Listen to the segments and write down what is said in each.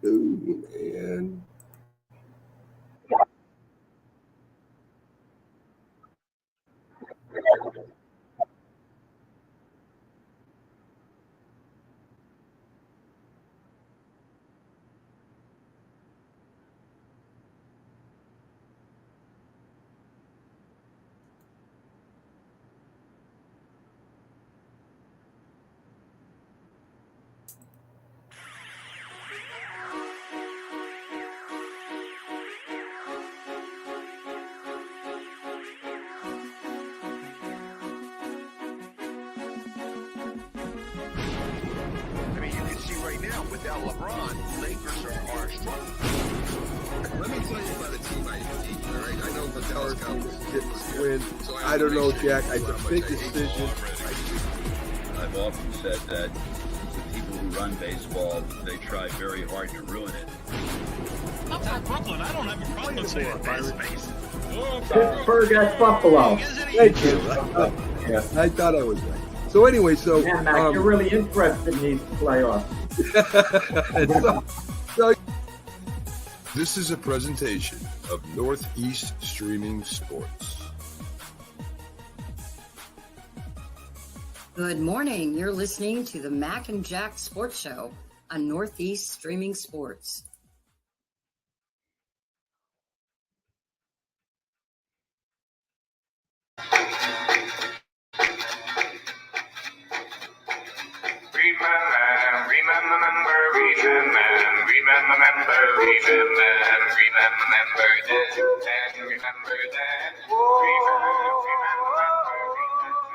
Ooh, man. I mean, you can see right now, without LeBron, Lakers are struggling. Let me tell you about a team I hate, all right? I know the Dallas Cowboys Get the win. I don't know, Jack. It's a big decision. I've often said that the people who run baseball, they try very hard to ruin it. I'm from Brooklyn. I don't have a problem saying base. Pittsburgh at Buffalo. Thank you. I thought I was right. So anyway, Yeah, Mac, you're really interested in these playoffs. so This is a presentation of Northeast Streaming Sports. Good morning. You're listening to the Mac and Jack Sports Show on Northeast Streaming Sports.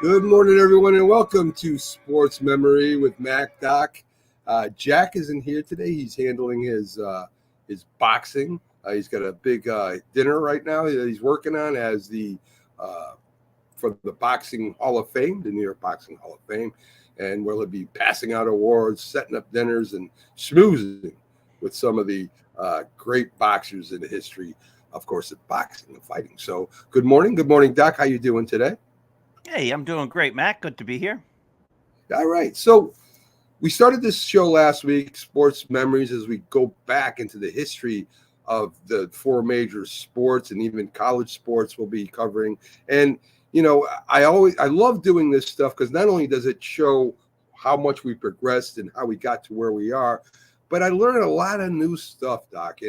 good morning, everyone, and welcome to Sports Memory with Mac Doc. Jack isn't here today. He's handling his boxing. He's got a big dinner right now that he's working on as the for the Boxing Hall of Fame, the New York Boxing Hall of Fame, and we'll be passing out awards, setting up dinners, and schmoozing with some of the great boxers in the history, of course, of boxing and fighting. So, good morning, Doc. How you doing today? Hey, I'm doing great, Mac. Good to be here. All right. So we started this show last week, Sports Memories, as we go back into the history of the four major sports and even college sports we'll be covering. And, you know, I love doing this stuff because not only does it show how much we progressed and how we got to where we are, but I learned a lot of new stuff, Doc,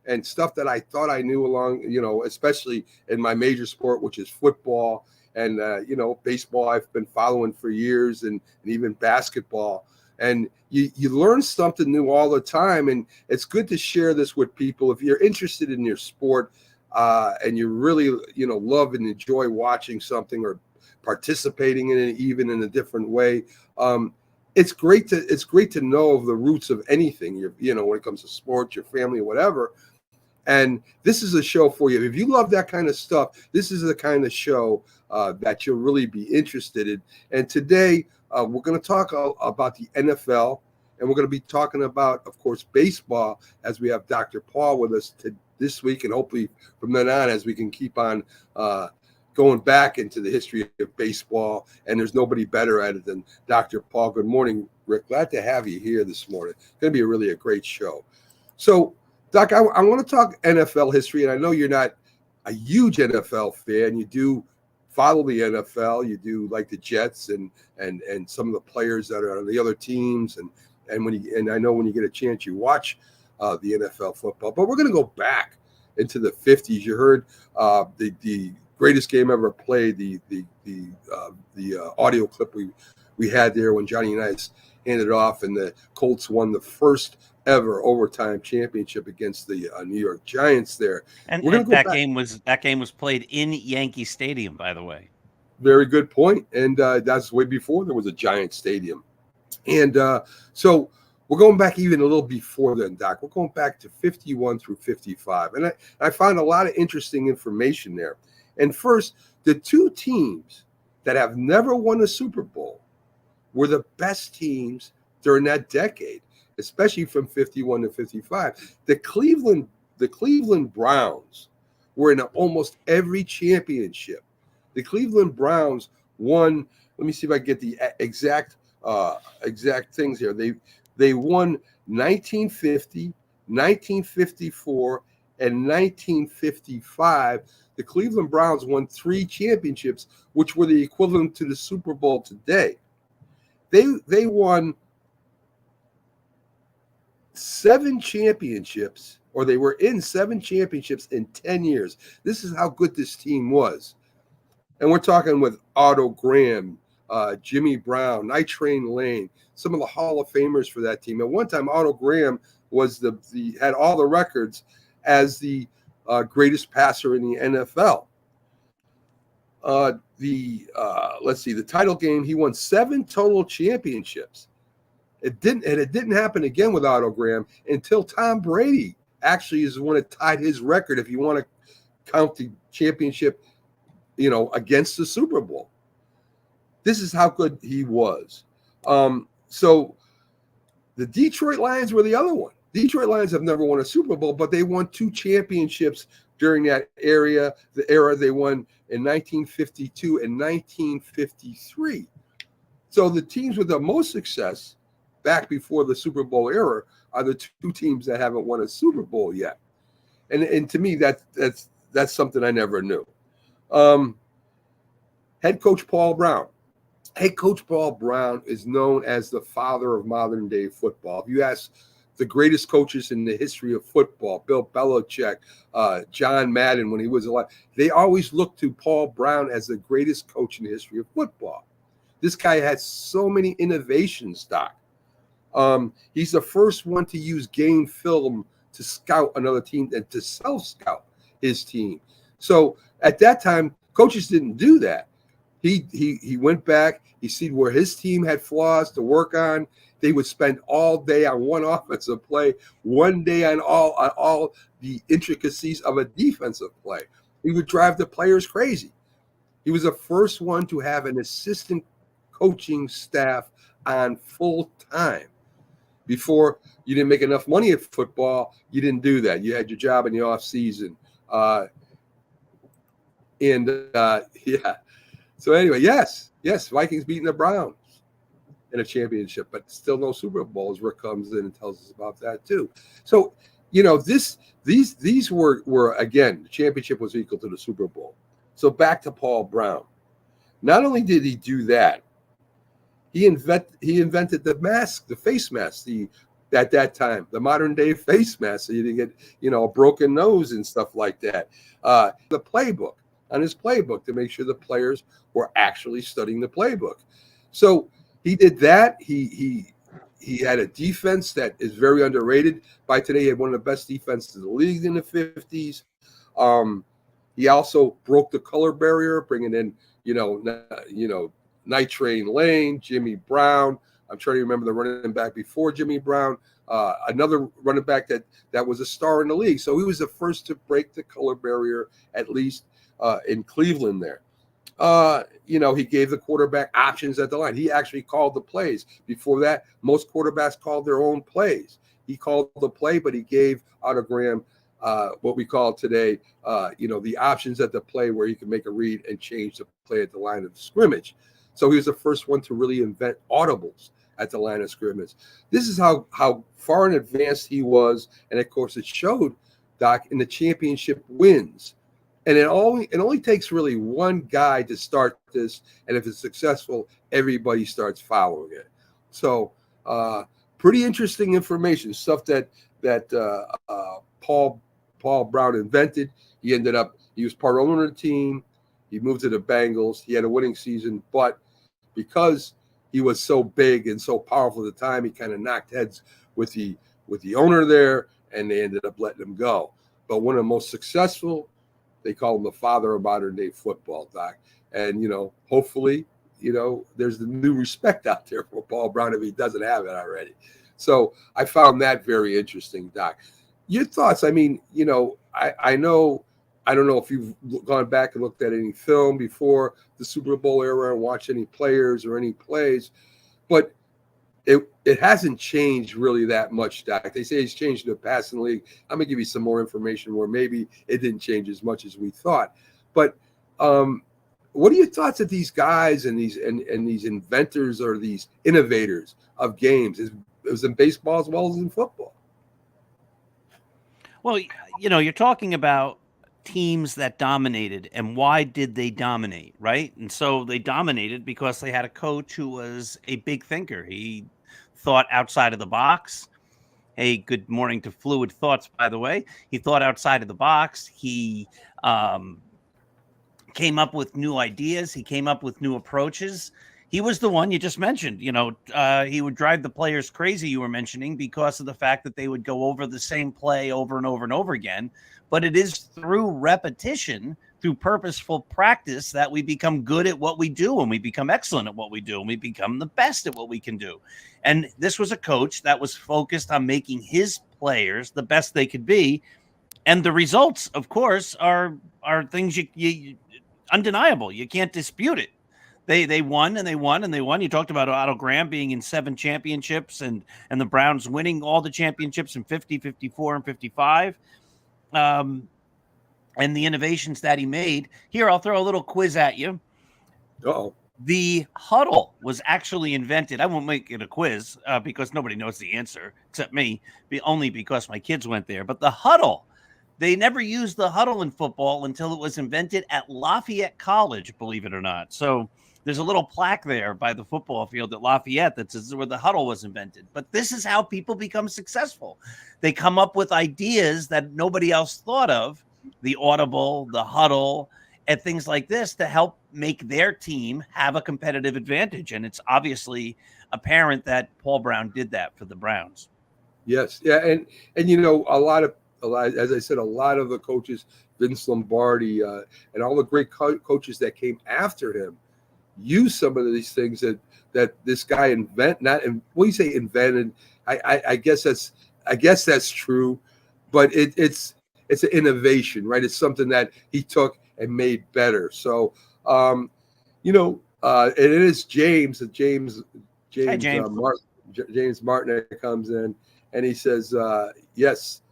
and stuff that I thought I knew along, you know, especially in my major sport, which is football. And, you know, baseball I've been following for years and even basketball. And you learn something new all the time. And it's good to share this with people. If you're interested in your sport and you really, you know, love and enjoy watching something or participating in it, even in a different way, it's great to know of the roots of anything, you know, when it comes to sports, your family, whatever. And this is a show for you. If you love that kind of stuff, this is the kind of show that you'll really be interested in. And today, we're going to talk about the NFL, and we're going to be talking about, of course, baseball, as we have Dr. Paul with us this week, and hopefully from then on, as we can keep on going back into the history of baseball. And there's nobody better at it than Dr. Paul. Good morning, Rick. Glad to have you here this morning. It's going to be a great show. So, Doc, I want to talk NFL history, and I know you're not a huge NFL fan. You do follow the NFL. You do like the Jets and some of the players that are on the other teams, and I know when you get a chance, you watch the NFL football. But we're going to go back into the 50s. You heard the greatest game ever played, the audio clip we had there when Johnny Unitas handed it off, and the Colts won the first ever overtime championship against the New York Giants there. And that game was played in Yankee Stadium, by the way. Very good point. And that's way before there was a Giant Stadium. And so we're going back even a little before then, Doc. We're going back to 51 through 55. And I found a lot of interesting information there. And first, the two teams that have never won a Super Bowl were the best teams during that decade, especially from 51 to 55. The Cleveland Browns were in almost every championship. The Cleveland Browns won. Let me see if I get the exact things here. They won 1950, 1954, and 1955, the Cleveland Browns won 3 championships, which were the equivalent to the Super Bowl today. They won 7 championships, or they were in 7 championships in 10 years. This is how good this team was. And we're talking with Otto Graham, Jimmy Brown, Night Train Lane, some of the Hall of Famers for that team. At one time, Otto Graham was had all the records as the greatest passer in the NFL. Let's see, the title game, he won 7 total championships. It didn't happen again with Otto Graham until Tom Brady actually is the one that tied his record, if you want to count the championship, against the Super Bowl. This is how good he was. So the Detroit Lions were the other one. Detroit Lions have never won a Super Bowl, but they won 2 championships during that era. The era they won in 1952 and 1953. So the teams with the most success back before the Super Bowl era are the 2 teams that haven't won a Super Bowl yet. And to me, that's something I never knew. Head coach Paul Brown. Head coach Paul Brown is known as the father of modern day football. If you ask the greatest coaches in the history of football, Bill Belichick, John Madden when he was alive, they always look to Paul Brown as the greatest coach in the history of football. This guy had so many innovations, Doc. He's the first one to use game film to scout another team and to self-scout his team. So at that time, coaches didn't do that. He went back. He seen where his team had flaws to work on. They would spend all day on one offensive play, one day on all the intricacies of a defensive play. He would drive the players crazy. He was the first one to have an assistant coaching staff on full time. Before, you didn't make enough money at football, you didn't do that. You had your job in the off season. Yeah. So anyway, yes, Vikings beating the Browns in a championship, but still no Super Bowls. Rick comes in and tells us about that too. So, these were again, the championship was equal to the Super Bowl. So back to Paul Brown. Not only did he do that, he invented the mask, the face mask, at that time, the modern day face mask, so you didn't get, a broken nose and stuff like that. The playbook, on his playbook, to make sure the players were actually studying the playbook. So he did that. He had a defense that is very underrated. By today, he had one of the best defenses in the league in the 50s. He also broke the color barrier, bringing in, Night Train Lane, Jimmy Brown. I'm trying to remember the running back before Jimmy Brown. Another running back that was a star in the league. So he was the first to break the color barrier, at least in Cleveland there. He gave the quarterback options at the line. He actually called the plays. Before that, most quarterbacks called their own plays. He called the play, but he gave Otto Graham what we call today, the options at the play where he could make a read and change the play at the line of scrimmage. So he was the first one to really invent audibles at the line of scrimmage. This is how far in advance he was. And of course, it showed, Doc, in the championship wins. And it only takes really one guy to start this. And if it's successful, everybody starts following it. So pretty interesting information, stuff that Paul Brown invented. He was part owner of the team. He moved to the Bengals. He had a winning season, but because he was so big and so powerful at the time, he kind of knocked heads with the owner there, and they ended up letting him go. But one of the most successful, they call him the father of modern day football, Doc. And hopefully, there's the new respect out there for Paul Brown if he doesn't have it already. So I found that very interesting, Doc. Your thoughts? I mean, I don't know if you've gone back and looked at any film before the Super Bowl era and watched any players or any plays, but it hasn't changed really that much, Doc. They say it's changed in the passing league. I'm going to give you some more information where maybe it didn't change as much as we thought. But what are your thoughts of these guys and these inventors or these innovators of games? It was in baseball as well as in football. Well, you're talking about teams that dominated, and why did they dominate, right? And so they dominated because they had a coach who was a big thinker. He thought outside of the box. Hey, good morning to Fluid Thoughts, by the way. He thought outside of the box. He came up with new ideas. He came up with new approaches. He was the one you just mentioned. He would drive the players crazy, you were mentioning, because of the fact that they would go over the same play over and over and over again. But it is through repetition, through purposeful practice, that we become good at what we do, and we become excellent at what we do, and we become the best at what we can do. And this was a coach that was focused on making his players the best they could be. And the results, of course, are things you undeniable. You can't dispute it. They won and they won and they won. You talked about Otto Graham being in 7 championships and the Browns winning all the championships in 50, 54, and 55. And the innovations that he made. Here, I'll throw a little quiz at you. Uh-oh. The huddle was actually invented. I won't make it a quiz because nobody knows the answer except me, only because my kids went there. But the huddle, they never used the huddle in football until it was invented at Lafayette College, believe it or not. So there's a little plaque there by the football field at Lafayette that says where the huddle was invented. But this is how people become successful. They come up with ideas that nobody else thought of, the audible, the huddle, and things like this to help make their team have a competitive advantage. And it's obviously apparent that Paul Brown did that for the Browns. Yes. Yeah. And a lot, as I said, a lot of the coaches, Vince Lombardi, and all the great coaches that came after him, use some of these things that this guy invented. I guess that's true, but it's an innovation, right? It's something that he took and made better. So, and it is James Martin that comes in and he says, yes,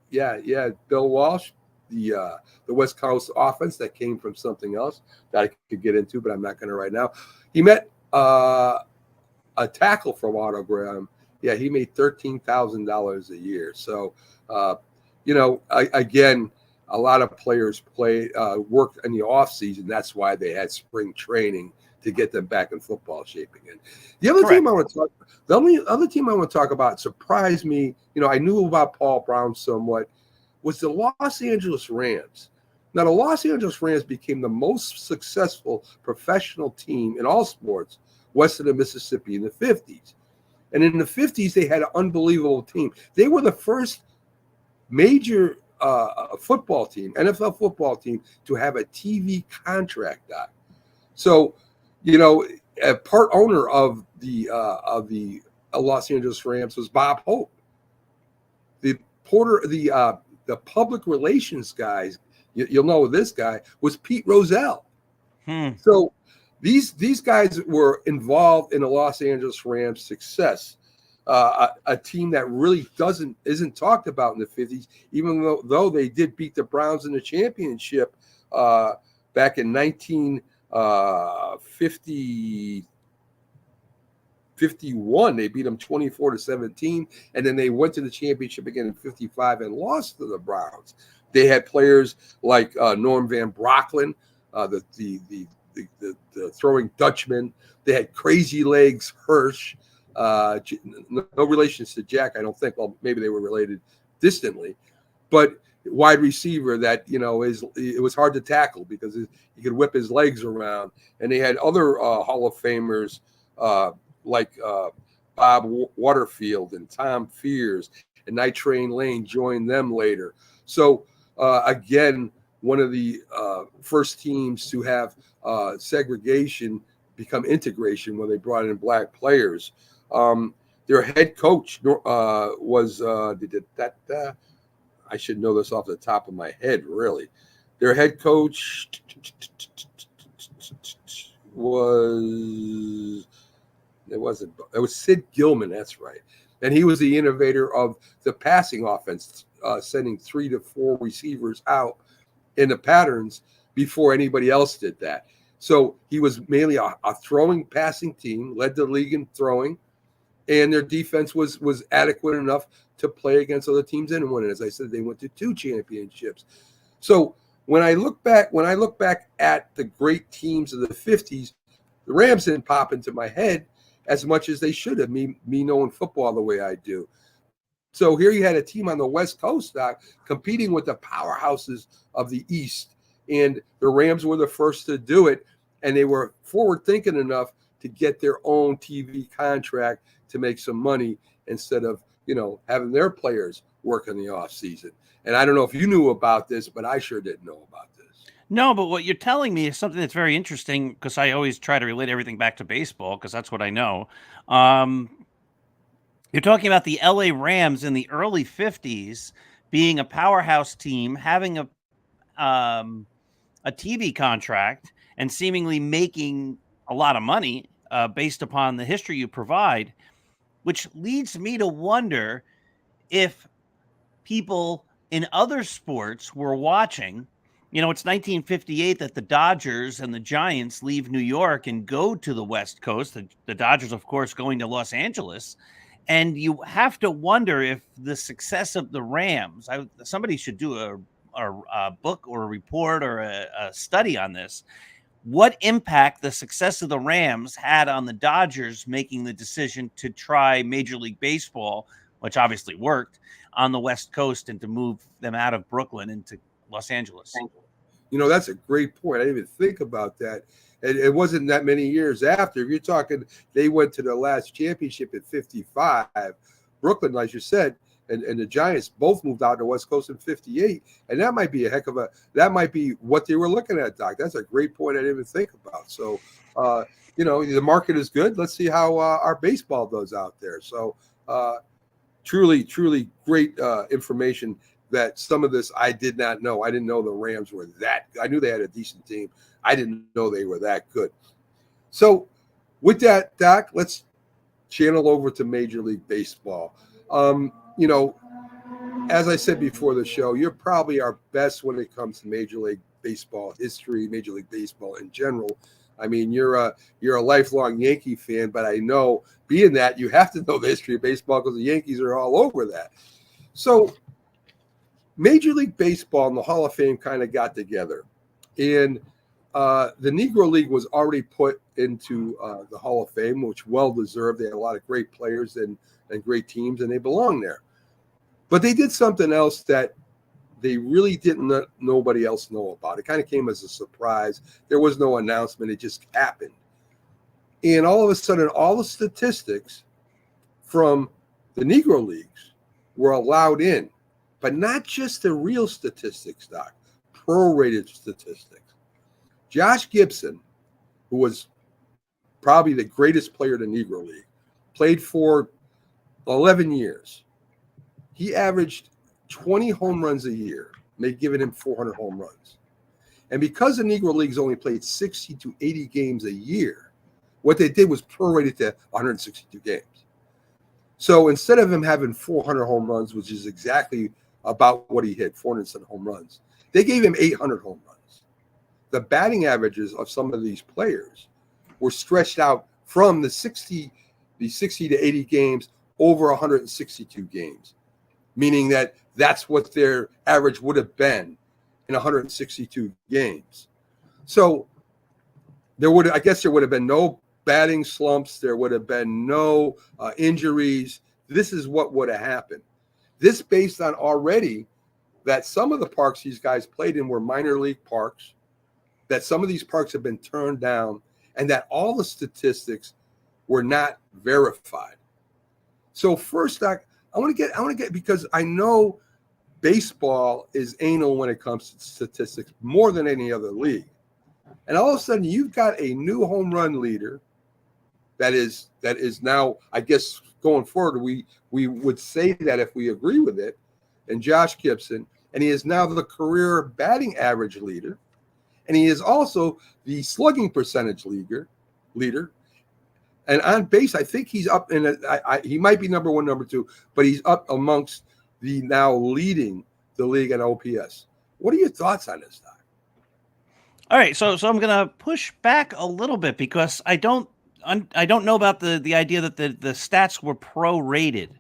Bill Walsh, the West Coast offense that came from something else that I could get into, but I'm not going to right now. He met a tackle from Otto Graham. Yeah, he made $13,000 a year. So, again, a lot of players worked in the off season. That's why they had spring training to get them back in football shape again. The other team I want to talk about surprised me. I knew about Paul Brown somewhat. Was the Los Angeles Rams. Now, the Los Angeles Rams became the most successful professional team in all sports west of the Mississippi in the 50s. And in the 50s, they had an unbelievable team. They were the first major football team, NFL football team, to have a TV contract, Doc. So, a part owner of the Los Angeles Rams was Bob Hope. The public relations guys, you'll know this guy, was Pete Rozelle. So these guys were involved in the Los Angeles Rams' success. A team that really isn't talked about in the 50s, even though they did beat the Browns in the championship back in 1951. They beat them 24-17, and then they went to the championship again in 55 and lost to the Browns. They had players like Norm Van Brocklin, the throwing Dutchman. They had Crazy Legs Hirsch. No relations to Jack, I don't think. Well, maybe they were related distantly, but wide receiver that it was hard to tackle because he could whip his legs around. And they had other Hall of Famers like Bob Waterfield and Tom Fears, and Night Train Lane joined them later. So again, one of the first teams to have segregation become integration when they brought in black players. Their head coach was I should know this off the top of my head, really. Their head coach was Sid Gilman, that's right. And he was the innovator of the passing offense, sending 3 to 4 receivers out in the patterns before anybody else did that. So he was mainly a throwing passing team, led the league in throwing, and their defense was adequate enough to play against other teams and win. And as I said, they went to 2 championships. So when I look back at the great teams of the 50s, the Rams didn't pop into my head as much as they should have, me knowing football the way I do. So here you had a team on the West Coast, Doc, competing with the powerhouses of the East. And the Rams were the first to do it. And they were forward thinking enough to get their own TV contract to make some money instead of, having their players work in the off season. And I don't know if you knew about this, but I sure didn't know about this. No, but what you're telling me is something that's very interesting, because I always try to relate everything back to baseball because that's what I know. You're talking about the LA Rams in the early 50s being a powerhouse team, having a TV contract and seemingly making a lot of money based upon the history you provide, which leads me to wonder if people in other sports were watching. It's 1958 that the Dodgers and the Giants leave New York and go to the West Coast. The Dodgers, of course, going to Los Angeles. And you have to wonder if the success of the Rams, somebody should do a book or a report or a study on this, what impact the success of the Rams had on the Dodgers making the decision to try Major League Baseball, which obviously worked, on the West Coast, and to move them out of Brooklyn into Los Angeles. That's a great point. I didn't even think about that. And it wasn't that many years after. If you're talking, they went to the last championship at 55. Brooklyn, as you said, and the Giants both moved out to the West Coast in 58. And that might be that might be what they were looking at, Doc. That's a great point I didn't even think about. So, the market is good. Let's see how our baseball does out there. So, truly, truly great information. That some of this I did not know. I didn't know the Rams were that. I knew they had a decent team. I didn't know they were that good. So with that, Doc, let's channel over to Major League Baseball. As I said before the show, you're probably our best when it comes to Major League Baseball history, Major League Baseball in general. I mean, you're a lifelong Yankee fan, but I know, being that, you have to know the history of baseball because the Yankees are all over that. So Major League Baseball and the Hall of Fame kind of got together, and the Negro League was already put into the Hall of Fame, which well-deserved. They had a lot of great players and great teams, and they belong there. But they did something else that they really didn't nobody else know about. It kind of came as a surprise. There was no announcement. It just happened. And all of a sudden, all the statistics from the Negro Leagues were allowed in. But not just the real statistics, Doc, prorated statistics. Josh Gibson, who was probably the greatest player in the Negro League, played for 11 years. He averaged 20 home runs a year, and they'd given him 400 home runs. And because the Negro Leagues only played 60 to 80 games a year, what they did was prorated to 162 games. So instead of him having 400 home runs, which is exactly about what he hit, 407 home runs, they gave him 800 home runs. The batting averages of some of these players were stretched out from the 60 to 80 games over 162 games, meaning that that's what their average would have been in 162 games. So there would have been no batting slumps. There would have been no injuries. This is what would have happened. This based on already that some of the parks these guys played in were minor league parks, that some of these parks have been turned down, and that all the statistics were not verified. So first, I want to get because I know baseball is anal when it comes to statistics more than any other league. And all of a sudden you've got a new home run leader that is now, I guess going forward, we would say that if we agree with it, and Josh Gibson, and he is now the career batting average leader, and he is also the slugging percentage leader. And on base, I think he's up in he might be number one, number two, but he's up amongst the now leading the league in OPS. What are your thoughts on this, Doc? All right, so I'm going to push back a little bit because I don't I don't know about the idea that the stats were prorated.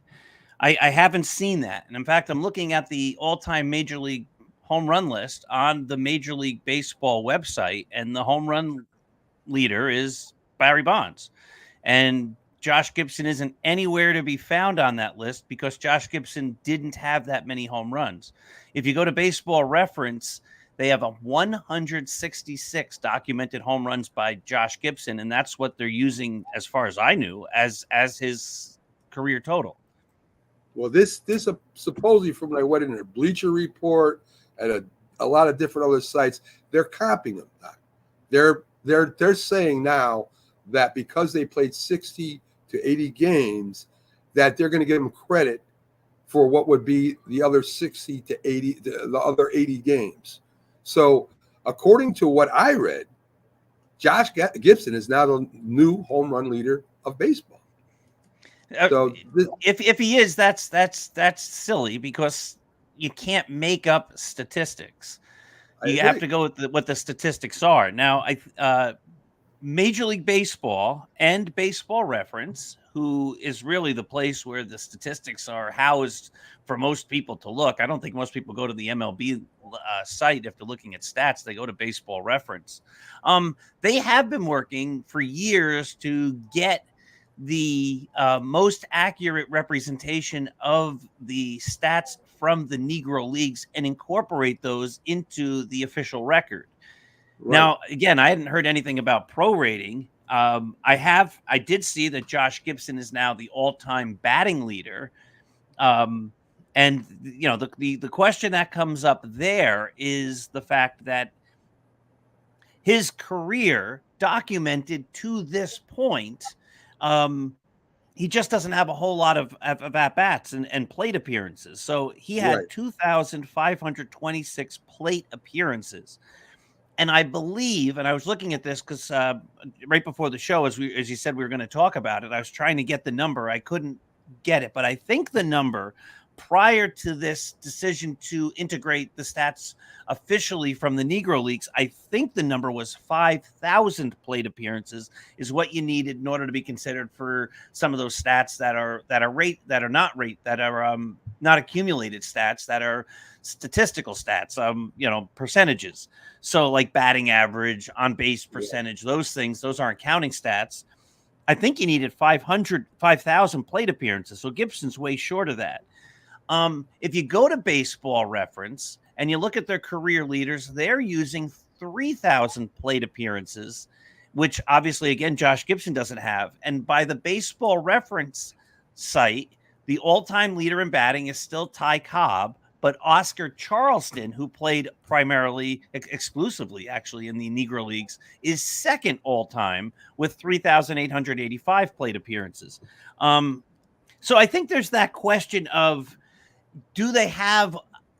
I haven't seen that. And in fact, I'm looking at the all-time Major League home run list on the Major League Baseball website, and the home run leader is Barry Bonds. And Josh Gibson isn't anywhere to be found on that list because Josh Gibson didn't have that many home runs. If you go to Baseball Reference, they have a 166 documented home runs by Josh Gibson, and that's what they're using, as far as I knew, as his career total. Well, this supposedly from what I went in a Bleacher Report and a lot of different other sites, they're copying them. They're saying now that because they played 60 to 80 games, that they're going to give them credit for what would be the other 60 to 80, the other 80 games. So, according to what I read, Josh Gibson is now the new home run leader of baseball. So, if he is, that's silly because you can't make up statistics. You have to go with what the statistics are. Now, Major League Baseball and Baseball Reference, who is really the place where the statistics are housed for most people to look. I don't think most people go to the MLB site if they're looking at stats. They go to Baseball Reference. They have been working for years to get the most accurate representation of the stats from the Negro Leagues and incorporate those into the official record. Right. Now, again, I hadn't heard anything about prorating. I did see that Josh Gibson is now the all-time batting leader. And you know, the question that comes up there is the fact that his career documented to this point, he just doesn't have a whole lot of at-bats and plate appearances. So he had 2,526 plate appearances. And I believe, and I was looking at this because right before the show, as you said, we were going to talk about it. I was trying to get the number. I couldn't get it, but I think the number prior to this decision to integrate the stats officially from the Negro Leagues, I think the number was 5,000 plate appearances is what you needed in order to be considered for some of those stats that are not accumulated stats, that are statistical stats, percentages. So like batting average, on base percentage, those things, those aren't counting stats. I think you needed 5,000 plate appearances. So Gibson's way short of that. If you go to Baseball Reference and you look at their career leaders, they're using 3,000 plate appearances, which obviously, again, Josh Gibson doesn't have. And by the Baseball Reference site, the all-time leader in batting is still Ty Cobb, but Oscar Charleston, who played primarily, exclusively actually in the Negro Leagues, is second all-time with 3,885 plate appearances. So I think there's that question of, do they have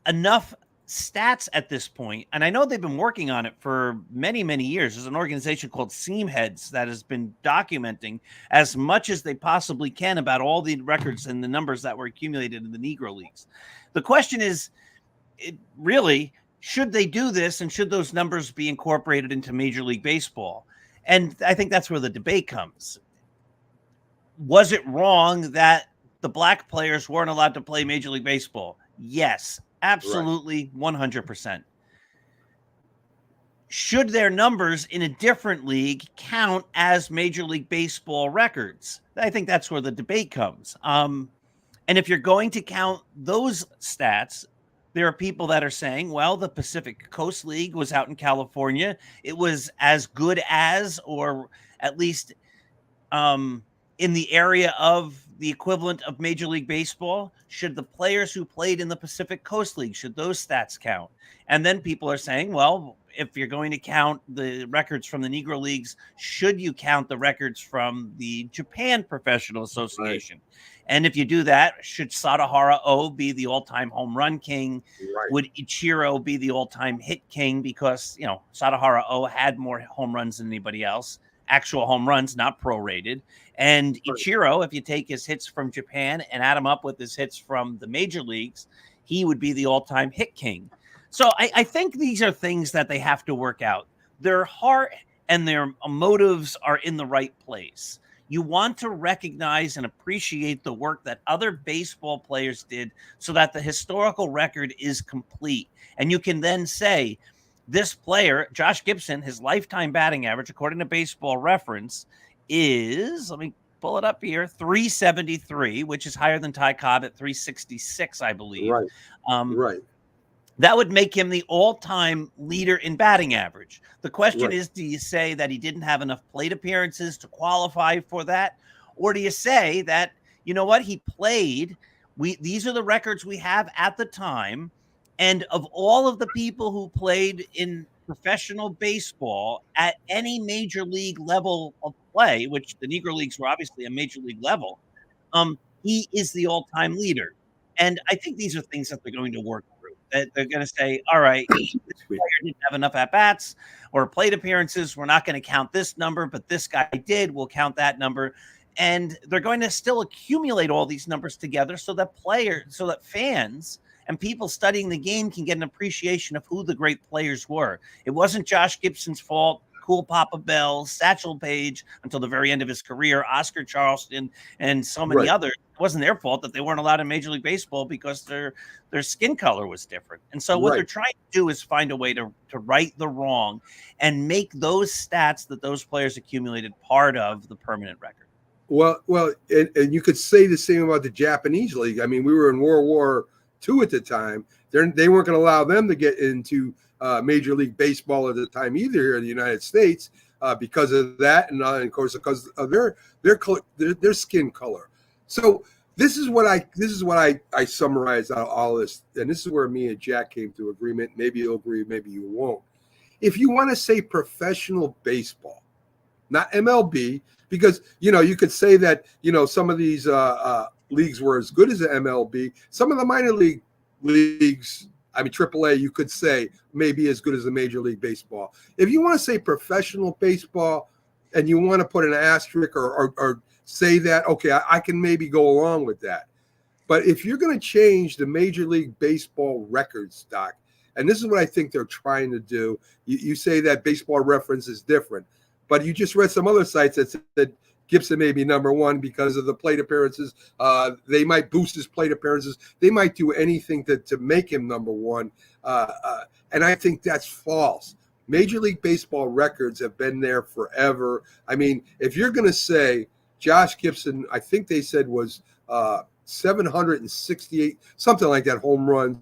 enough stats at this point? And I know they've been working on it for many, many years. There's an organization called Seamheads that has been documenting as much as they possibly can about all the records and the numbers that were accumulated in the Negro Leagues. The question is, should they do this, and should those numbers be incorporated into Major League Baseball? And I think that's where the debate comes. Was it wrong that the black players weren't allowed to play Major League Baseball? Yes, absolutely, 100%. Should their numbers in a different league count as Major League Baseball records? I think that's where the debate comes. And if you're going to count those stats, there are people that are saying, well, the Pacific Coast League was out in California. It was as good as, or at least in the area of the equivalent of Major League Baseball. Should the players who played in the Pacific Coast League, should those stats count? And then people are saying, well, if you're going to count the records from the Negro Leagues, should you count the records from the Japan Professional Association? Right. And if you do that, should Sadahara O be the all-time home run king? Right. Would Ichiro be the all-time hit king? Because, Sadahara O had more home runs than anybody else. Actual home runs, not prorated. And Ichiro, if you take his hits from Japan and add them up with his hits from the major leagues, he would be the all-time hit king. So I think these are things that they have to work out. They're hard, and their motives are in the right place. You want to recognize and appreciate the work that other baseball players did so that the historical record is complete. And you can then say, this player, Josh Gibson, his lifetime batting average, according to Baseball Reference, is, let me pull it up here, 373, which is higher than Ty Cobb at 366, I believe. Right. Right. That would make him the all-time leader in batting average. The question Right. is, do you say that he didn't have enough plate appearances to qualify for that? Or do you say that, you know what, he played, these are the records we have at the time, and of all of the people who played in professional baseball at any major league level of play, which the Negro Leagues were obviously a major league level, he is the all-time leader. And I think these are things that they're going to work through. That they're going to say, all right, this player didn't have enough at-bats or plate appearances. We're not going to count this number, but this guy did. We'll count that number. And they're going to still accumulate all these numbers together so that fans and people studying the game can get an appreciation of who the great players were. It wasn't Josh Gibson's fault. Cool Papa Bell, Satchel Paige, until the very end of his career, Oscar Charleston, and so many others. It wasn't their fault that they weren't allowed in Major League Baseball because their skin color was different. And so what they're trying to do is find a way to right the wrong and make those stats that those players accumulated part of the permanent record. Well, and you could say the same about the Japanese league. I mean, we were in World War II at the time. They weren't going to allow them to get into Major League Baseball at the time either here in the United States because of that, and of course because of their skin color. So this is what I summarized out of all this, and this is where me and Jack came to agreement. Maybe you'll agree, maybe you won't. If you want to say professional baseball, not MLB, because you could say that some of these leagues were as good as the MLB. Some of the minor leagues. I mean, AAA, you could say maybe as good as the Major League Baseball. If you want to say professional baseball and you want to put an asterisk or say that, okay, I can maybe go along with that. But if you're going to change the Major League Baseball records, Doc, and this is what I think they're trying to do, you say that Baseball Reference is different, but you just read some other sites that said Gibson may be number one because of the plate appearances. They might boost his plate appearances. They might do anything to make him number one. And I think that's false. Major League Baseball records have been there forever. I mean, if you're going to say Josh Gibson, I think they said was 768, something like that, home runs,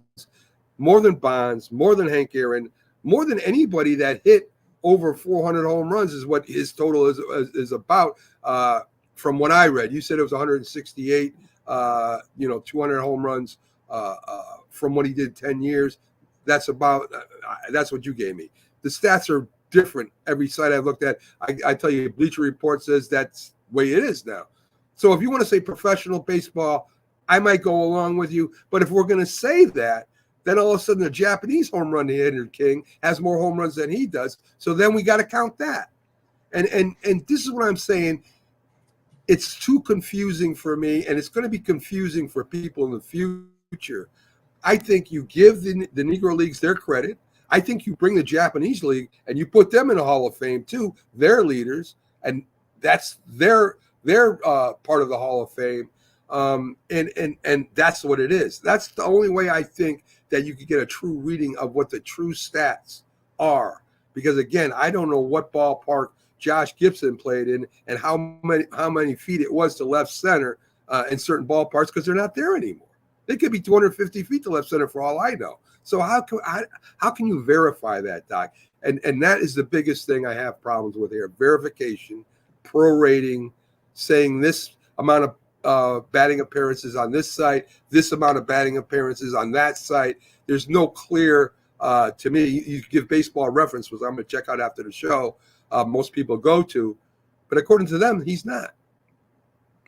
more than Bonds, more than Hank Aaron, more than anybody that hit over 400 home runs is what his total is about. From what I read, you said it was 168, 200 home runs from what he did 10 years. That's what you gave me. The stats are different every site I've looked at. I tell you, Bleacher Report says that's the way it is now. So if you want to say professional baseball, I might go along with you. But if we're going to say that, then all of a sudden the Japanese home run hitter king has more home runs than he does. So then we got to count that. And this is what I'm saying. It's too confusing for me, and it's going to be confusing for people in the future. I think you give the Negro Leagues their credit. I think you bring the Japanese League and you put them in the Hall of Fame too. They're leaders, and that's their part of the Hall of Fame. And that's what it is. That's the only way I think that you could get a true reading of what the true stats are. Because again, I don't know what ballpark Josh Gibson played in and how many feet it was to left center in certain ballparks, because they're not there anymore. They could be 250 feet to left center for all I know. So how can you verify that, Doc? And that is the biggest thing I have problems with here: verification, prorating, saying this amount of batting appearances on this site, this amount of batting appearances on that site. There's no clear, to me, you give Baseball Reference, which I'm going to check out after the show, most people go to, but according to them, he's not.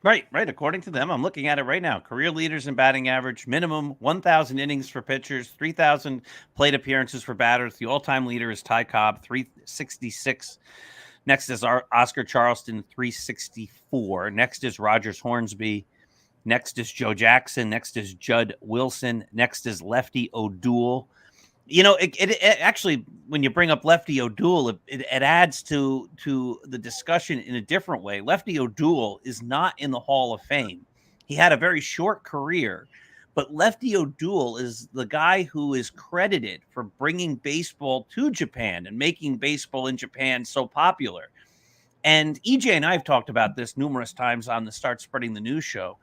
Right. According to them, I'm looking at it right now. Career leaders in batting average, minimum 1,000 innings for pitchers, 3,000 plate appearances for batters. The all-time leader is Ty Cobb, 366. Next is Oscar Charleston, 364. Next is Rogers Hornsby. Next is Joe Jackson. Next is Judd Wilson. Next is Lefty O'Doul. It actually, when you bring up Lefty O'Doul, it adds to the discussion in a different way. Lefty O'Doul is not in the Hall of Fame. He had a very short career, but Lefty O'Doul is the guy who is credited for bringing baseball to Japan and making baseball in Japan so popular. And EJ and I have talked about this numerous times on the Start Spreading the News show.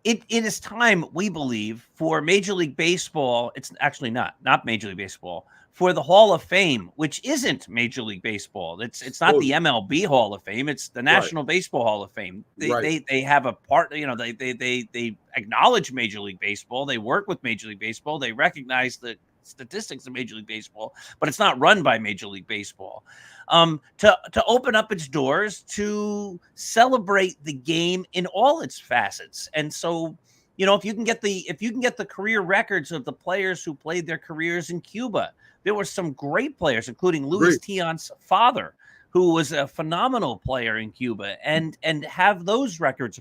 It is time, we believe, for Major League Baseball. It's actually not Major League Baseball, for the Hall of Fame, which isn't Major League Baseball. It's not the MLB Hall of Fame. It's the National Baseball Hall of Fame. They have a part. They acknowledge Major League Baseball. They work with Major League Baseball. They recognize the statistics of Major League Baseball, but it's not run by Major League Baseball. To open up its doors to celebrate the game in all its facets. And so, if you can get the career records of the players who played their careers in Cuba, there were some great players, including Luis Tion's father, who was a phenomenal player in Cuba, and have those records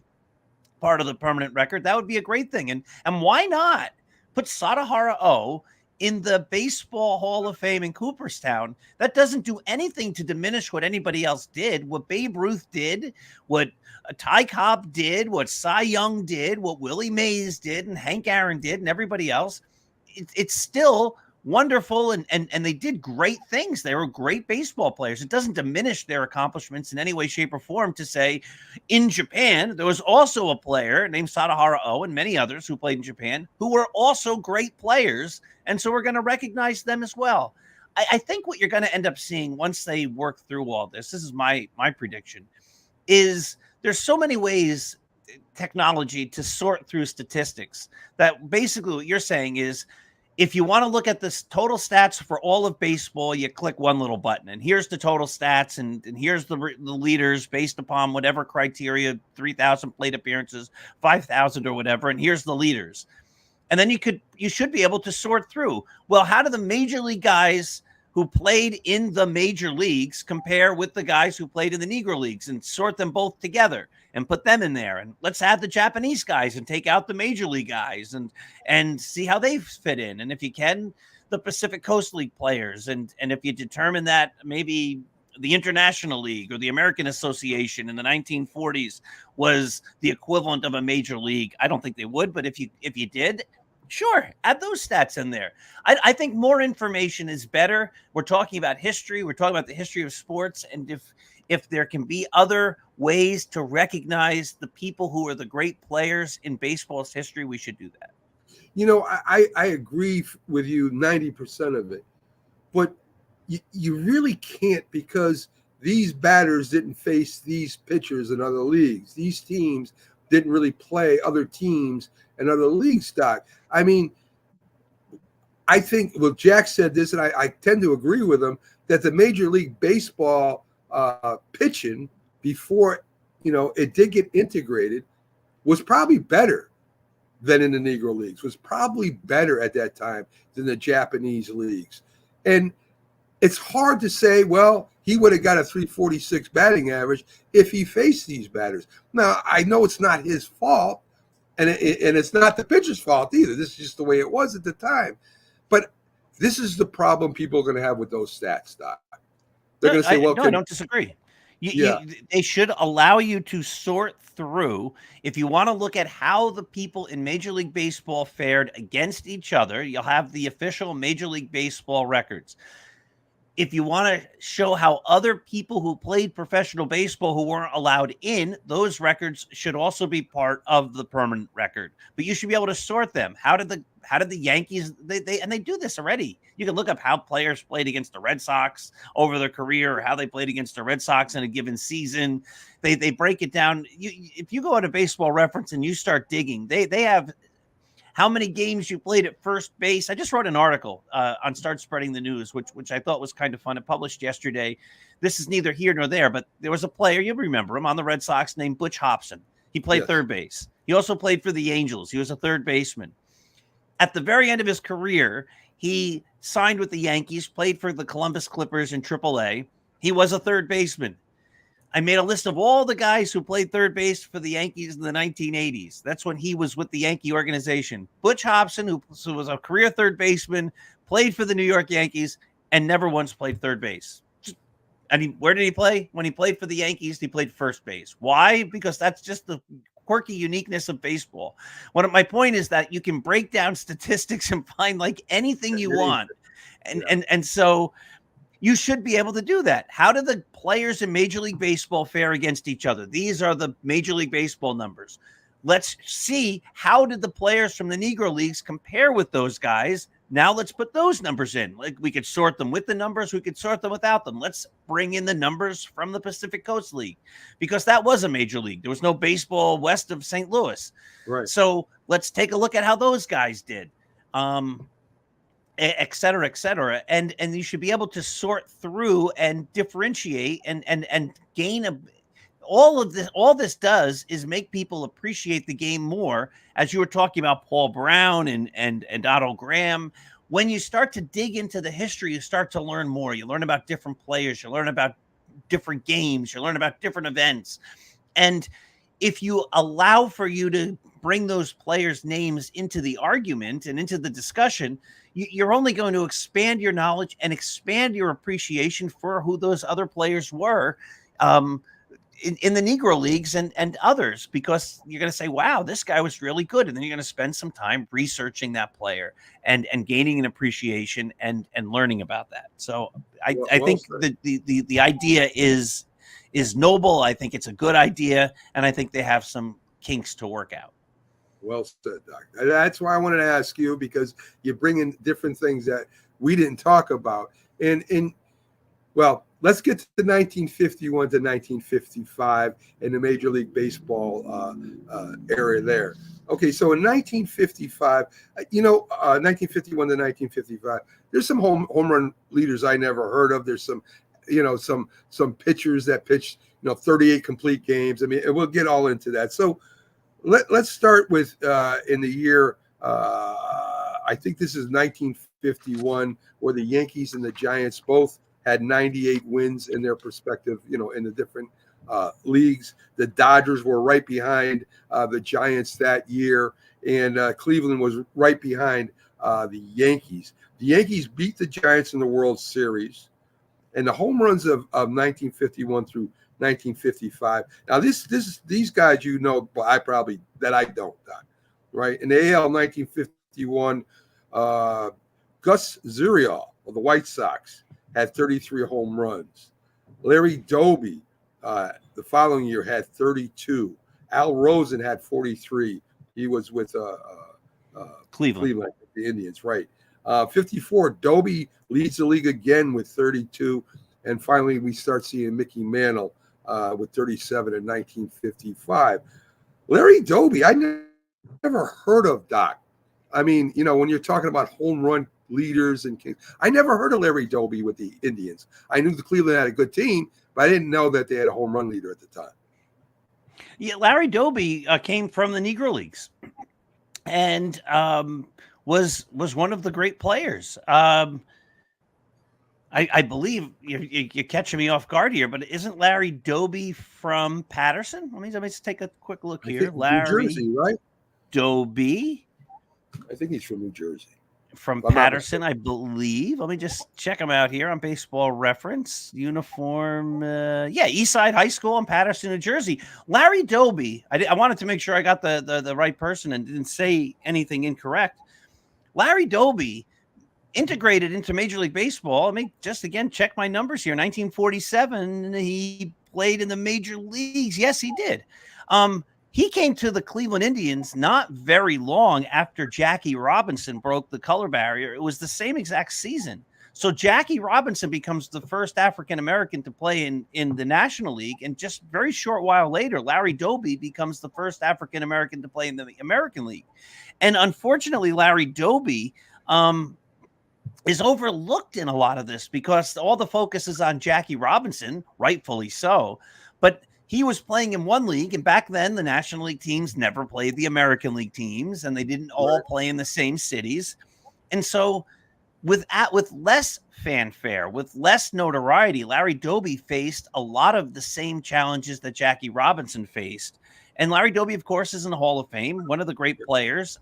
part of the permanent record. That would be a great thing. And why not put Sadahara O in the Baseball Hall of Fame in Cooperstown? That doesn't do anything to diminish what anybody else did, what Babe Ruth did, what Ty Cobb did, what Cy Young did, what Willie Mays did, and Hank Aaron did, and everybody else. It's still wonderful, and they did great things. They were great baseball players. It doesn't diminish their accomplishments in any way, shape, or form to say in Japan there was also a player named Sadahara O and many others who played in Japan who were also great players, and so we're going to recognize them as well. I think what you're going to end up seeing once they work through all this is my prediction, is there's so many ways, technology, to sort through statistics, that basically what you're saying is, if you want to look at the total stats for all of baseball, you click one little button, and here's the total stats, and here's the leaders based upon whatever criteria, 3,000 plate appearances, 5,000 or whatever, and here's the leaders. And then you should be able to sort through, well, how do the major league guys who played in the major leagues compare with the guys who played in the Negro Leagues, and sort them both together and put them in there. And let's add the Japanese guys and take out the major league guys and see how they fit in. And if you can, the Pacific Coast League players. And if you determine that maybe the International League or the American Association in the 1940s was the equivalent of a major league, I don't think they would, but if you did, sure, add those stats in there. I think more information is better. We're talking about history. We're talking about the history of sports. And if there can be other ways to recognize the people who are the great players in baseball's history, we should do that. I agree with you 90% of it. But you really can't, because these batters didn't face these pitchers in other leagues. These teams didn't really play other teams and other league stock. I mean, I think, well, Jack said this, and I tend to agree with him, that the Major League Baseball pitching before, it did get integrated, was probably better than in the Negro Leagues, was probably better at that time than the Japanese leagues. And it's hard to say, well, he would have got a 346 batting average if he faced these batters. Now, I know it's not his fault, and it's not the pitcher's fault either. This is just the way it was at the time. But this is the problem people are going to have with those stats, Doc. They're going to say, well, I don't disagree. They should allow you to sort through. If you want to look at how the people in Major League Baseball fared against each other, you'll have the official Major League Baseball records. If you want to show how other people who played professional baseball who weren't allowed in, those records should also be part of the permanent record. But you should be able to sort them. How did the Yankees, they do this already. You can look up how players played against the Red Sox over their career, or how they played against the Red Sox in a given season. They break it down. If you go on a Baseball Reference and you start digging, they have how many games you played at first base. I just wrote an article on Start Spreading the News, which I thought was kind of fun. It published yesterday. This is neither here nor there, but there was a player, you remember him, on the Red Sox named Butch Hobson. He played third base. He also played for the Angels. He was a third baseman. At the very end of his career, he signed with the Yankees, played for the Columbus Clippers in AAA. He was a third baseman. I made a list of all the guys who played third base for the Yankees in the 1980s. That's when he was with the Yankee organization. Butch Hobson, who was a career third baseman, played for the New York Yankees and never once played third base. Where did he play? When he played for the Yankees, he played first base. Why? Because that's just the quirky uniqueness of baseball. My point is that you can break down statistics and find like anything you want. And so you should be able to do that. How do the players in Major League Baseball fare against each other? These are the Major League Baseball numbers. Let's see, how did the players from the Negro Leagues compare with those guys? Now let's put those numbers in. Like, we could sort them with the numbers. We could sort them without them. Let's bring in the numbers from the Pacific Coast League, because that was a major league. There was no baseball west of St. Louis. Right. So let's take a look at how those guys did, et cetera, et cetera. And you should be able to sort through and differentiate and gain all this does is make people appreciate the game more. As you were talking about Paul Brown and Otto Graham, when you start to dig into the history, you start to learn more. You learn about different players, you learn about different games, you learn about different events. And if you allow for you to bring those players' names into the argument and into the discussion, you're only going to expand your knowledge and expand your appreciation for who those other players were, in the Negro Leagues and others, because you're going to say, wow, this guy was really good. And then you're going to spend some time researching that player and gaining an appreciation and learning about that. So I think the idea is noble. I think it's a good idea. And I think they have some kinks to work out. Well said, Doc. That's why I wanted to ask you, because you bring in different things that we didn't talk about. Well, let's get to 1951 to 1955 in the Major League Baseball area there. Okay, so in 1955, 1951 to 1955, there's some home run leaders I never heard of. There's some pitchers that pitched 38 complete games. I mean, we'll get all into that. So let's start with in the year. I think this is 1951, where the Yankees and the Giants both had 98 wins in their perspective, in the different leagues. The Dodgers were right behind the Giants that year, and Cleveland was right behind the Yankees. The Yankees beat the Giants in the World Series, and the home runs of 1951 through 1955. Now, these guys, I don't, Doc, right? In the AL 1951, Gus Zuriol of the White Sox had 33 home runs. Larry Doby, the following year, had 32. Al Rosen had 43. He was with Cleveland, the Indians, right? 54, Doby leads the league again with 32. And finally, we start seeing Mickey Mantle with 37 in 1955. Larry Doby, I never heard of, Doc. I mean, when you're talking about home run leaders and kings, I never heard of Larry Doby with the Indians. I knew the Cleveland had a good team, but I didn't know that they had a home run leader at the time. Yeah, Larry Doby came from the Negro Leagues and was one of the great players. I believe you're catching me off guard here, but isn't Larry Doby from Patterson? Let me just take a quick look here. Larry New Jersey, right? Doby. I think he's from New Jersey. From Patterson, I believe. Let me just check him out here on Baseball Reference. Uniform, Eastside High School in Patterson, New Jersey. Larry Doby. I wanted to make sure I got the right person and didn't say anything incorrect. Larry Doby integrated into Major League Baseball. Let me just again check my numbers here. 1947, he played in the major leagues. Yes, he did. He came to the Cleveland Indians not very long after Jackie Robinson broke the color barrier. It was the same exact season. So Jackie Robinson becomes the first African-American to play in the National League. And just very short while later, Larry Doby becomes the first African-American to play in the American League. And unfortunately, Larry Doby is overlooked in a lot of this because all the focus is on Jackie Robinson, rightfully so. But he was playing in one league, and back then the National League teams never played the American League teams, and they didn't all play in the same cities. And so with less fanfare, with less notoriety, Larry Doby faced a lot of the same challenges that Jackie Robinson faced. And Larry Doby, of course, is in the Hall of Fame, one of the great players.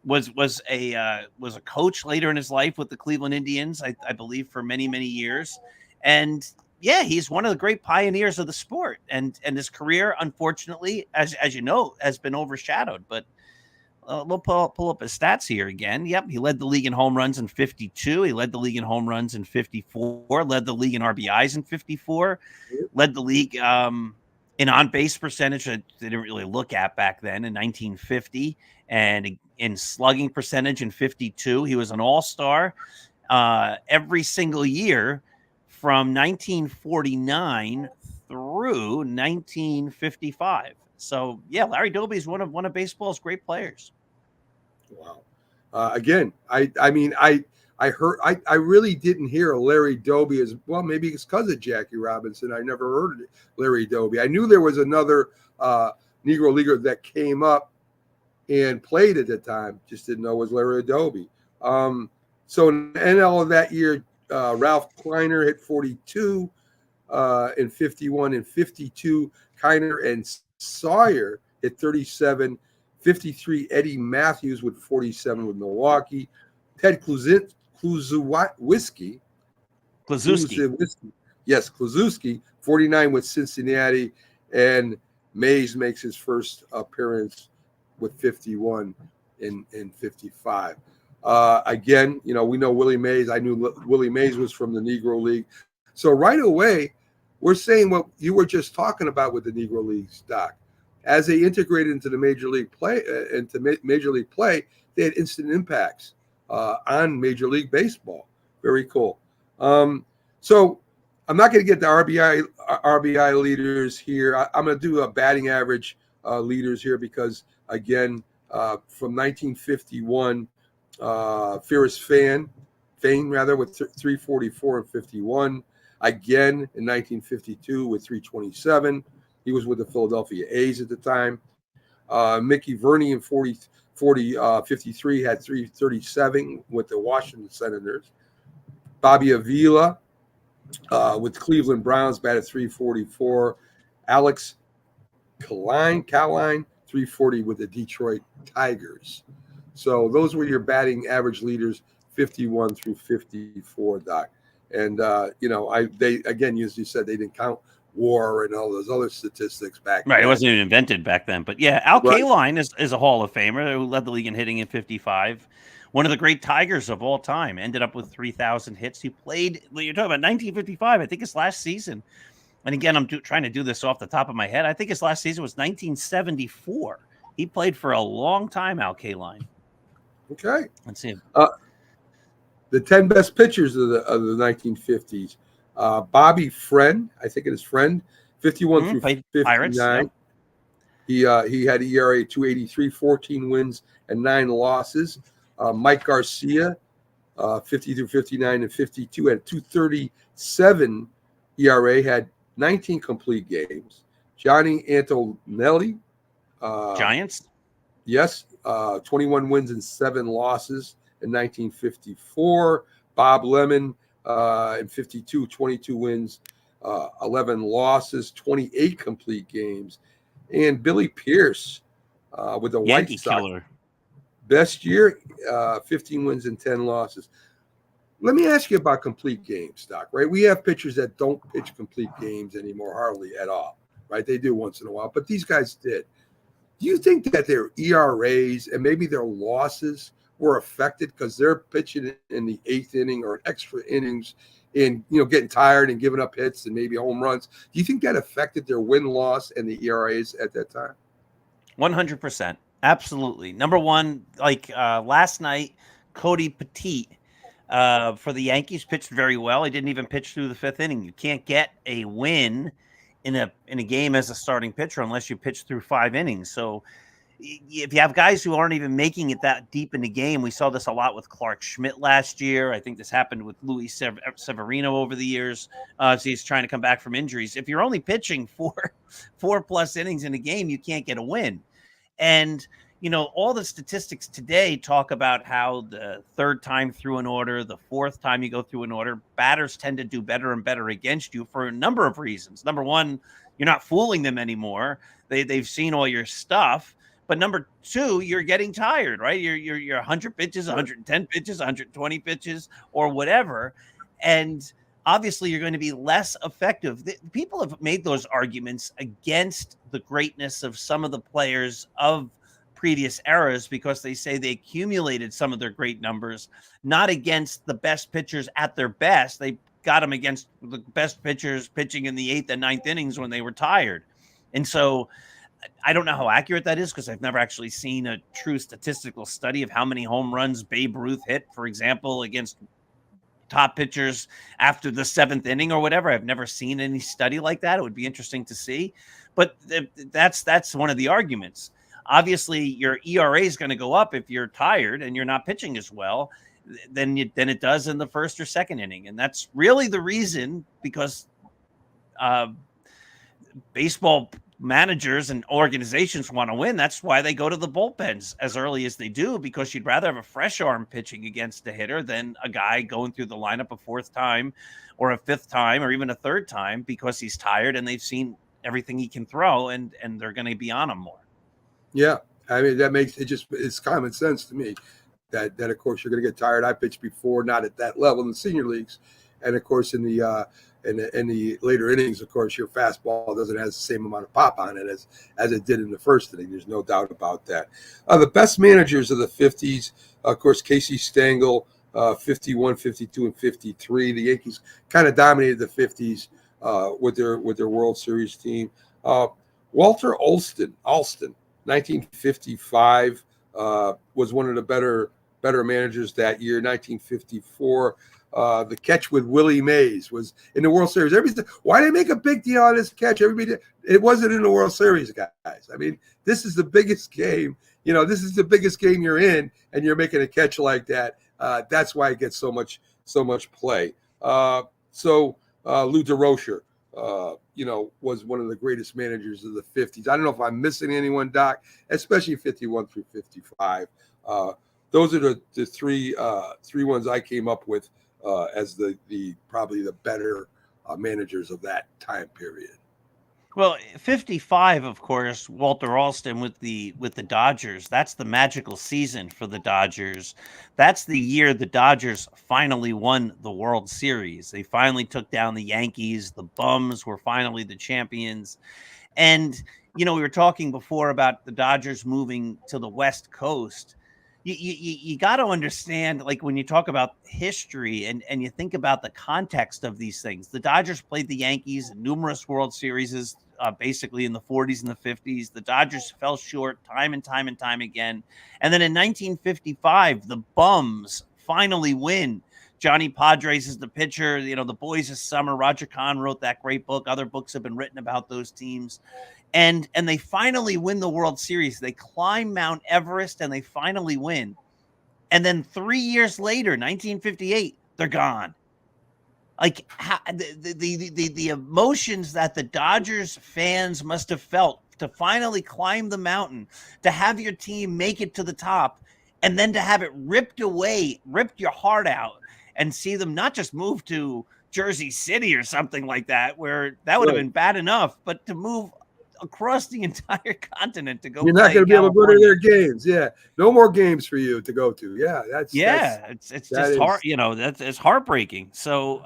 Was a coach later in his life with the Cleveland Indians, I believe, for many, many years. And yeah, he's one of the great pioneers of the sport. And his career, unfortunately, as you know, has been overshadowed. But we'll pull up his stats here again. Yep, he led the league in home runs in 52. He led the league in home runs in 54. Led the league in RBIs in 54. Led the league in on-base percentage that they didn't really look at back then in 1950. And in slugging percentage in 52. He was an all-star every single year from 1949 through 1955. So yeah, Larry Doby is one of baseball's great players. Wow. Again, I really didn't hear Larry Doby as well. Maybe it's because of Jackie Robinson. I never heard of Larry Doby. I knew there was another Negro leaguer that came up and played at the time. Just didn't know it was Larry Doby. So in the NL of that year, Ralph Kleiner hit 42 in 51 and 52. Kiner and Sawyer hit 37. 53, Eddie Matthews with 47 with Milwaukee. Ted Kluszewski. Yes, Kluszewski, 49 with Cincinnati. And Mays makes his first appearance with 51 in 55. Again, we know Willie Mays. I knew Willie Mays was from the Negro League. So right away, we're saying what you were just talking about with the Negro Leagues, Doc. As they integrated into the Major League play, they had instant impacts on Major League Baseball. Very cool. So I'm not going to get the RBI leaders here. I'm going to do a batting average leaders here because, again, from 1951, Ferris Fain with 344 and 51. Again, in 1952 with 327. He was with the Philadelphia A's at the time. Mickey Verney in 53 had 337 with the Washington Senators. Bobby Avila with Cleveland Browns batted 344. Alex Caline 340 with the Detroit Tigers. So those were your batting average leaders, 51 through 54, Doc. And they again, as you said, they didn't count WAR and all those other statistics back then. Right, it wasn't even invented back then. But yeah, Al Kaline is a Hall of Famer who led the league in hitting in 55. One of the great Tigers of all time. Ended up with 3,000 hits. He played, you're talking about 1955, I think his last season. And again, I'm trying to do this off the top of my head. I think his last season was 1974. He played for a long time, Al Kaline. Okay. Let's see. The 10 best pitchers of the 1950s. Bobby Friend, I think it is Friend, 51 through 59. Pirates, yep. He had ERA 283, 14 wins and 9 losses. Mike Garcia, 50 through 59 and 52, had 237 ERA, had 19 complete games. Johnny Antonelli, Giants. Yes, 21 wins and 7 losses in 1954. Bob Lemon in 52, 22 wins, 11 losses, 28 complete games. And Billy Pierce with the Yankee White Sox. Killer. Best year, 15 wins and 10 losses. Let me ask you about complete games, Doc, right? We have pitchers that don't pitch complete games anymore, hardly at all, right? They do once in a while, but these guys did. Do you think that their ERAs and maybe their losses were affected because they're pitching in the 8th inning or extra innings and, getting tired and giving up hits and maybe home runs? Do you think that affected their win-loss and the ERAs at that time? 100%. Absolutely. Number one, last night, Cody Petit for the Yankees pitched very well. He didn't even pitch through the 5th inning. You can't get a win in a game as a starting pitcher unless you pitch through 5 innings. So if you have guys who aren't even making it that deep in the game, we saw this a lot with Clark Schmidt last year. I think this happened with Luis Severino over the years. So he's trying to come back from injuries. If you're only pitching four plus innings in a game, you can't get a win. And, all the statistics today talk about how the third time through an order, the fourth time you go through an order, batters tend to do better and better against you for a number of reasons. Number one, you're not fooling them anymore. They've seen all your stuff. But number two, you're getting tired, right? You're 100 pitches, 110 pitches, 120 pitches, or whatever. And obviously you're going to be less effective. People have made those arguments against the greatness of some of the players of previous eras because they say they accumulated some of their great numbers, not against the best pitchers at their best. They got them against the best pitchers pitching in the 8th and 9th innings when they were tired. And so I don't know how accurate that is because I've never actually seen a true statistical study of how many home runs Babe Ruth hit, for example, against top pitchers after the 7th inning or whatever. I've never seen any study like that. It would be interesting to see. But that's one of the arguments. Obviously, your ERA is going to go up if you're tired and you're not pitching as well than it does in the first or second inning. And that's really the reason, because baseball managers and organizations want to win. That's why they go to the bullpens as early as they do, because you'd rather have a fresh arm pitching against a hitter than a guy going through the lineup a 4th time or a 5th time or even a 3rd time because he's tired and they've seen everything he can throw and they're going to be on him more. Yeah, I mean, that makes it it's common sense to me that of course you're going to get tired. I pitched before, not at that level in the senior leagues, and of course in the later innings, of course your fastball doesn't have the same amount of pop on it as it did in the first inning. There's no doubt about that. The best managers of the 50s, of course, Casey Stengel, 51, 52, and 53. The Yankees kind of dominated the 50s with their World Series team. Walter Alston. 1955 was one of the better managers that year. 1954, the catch with Willie Mays was in the World Series. Why did they make a big deal on this catch? It wasn't in the World Series, guys. I mean, this is the biggest game. This is the biggest game you're in, and you're making a catch like that. That's why it gets so much play. Lou DeRocher, was one of the greatest managers of the 50s. I don't know if I'm missing anyone, Doc, especially 51 through 55. Those are the three ones I came up with as the probably the better managers of that time period. Well, 55, of course, Walter Alston with the Dodgers. That's the magical season for the Dodgers. That's the year the Dodgers finally won the World Series. They finally took down the Yankees. The Bums were finally the champions. And, we were talking before about the Dodgers moving to the West Coast. You got to understand, like when you talk about history and you think about the context of these things, the Dodgers played the Yankees in numerous World Series, basically in the 40s and the 50s. The Dodgers fell short time and time again. And then in 1955, the Bums finally win. Johnny Padres is the pitcher. The Boys of Summer. Roger Kahn wrote that great book. Other books have been written about those teams. And they finally win the World Series. They climb Mount Everest and they finally win. And then 3 years later, 1958, they're gone. Like the emotions that the Dodgers fans must have felt to finally climb the mountain, to have your team make it to the top, and then to have it ripped your heart out, and see them not just move to Jersey City or something like that, where that would have been bad enough, but to move across the entire continent to go. You're not going to be able to go to their games. Yeah, no more games for you to go to. Yeah, it's just hard. It's heartbreaking. So,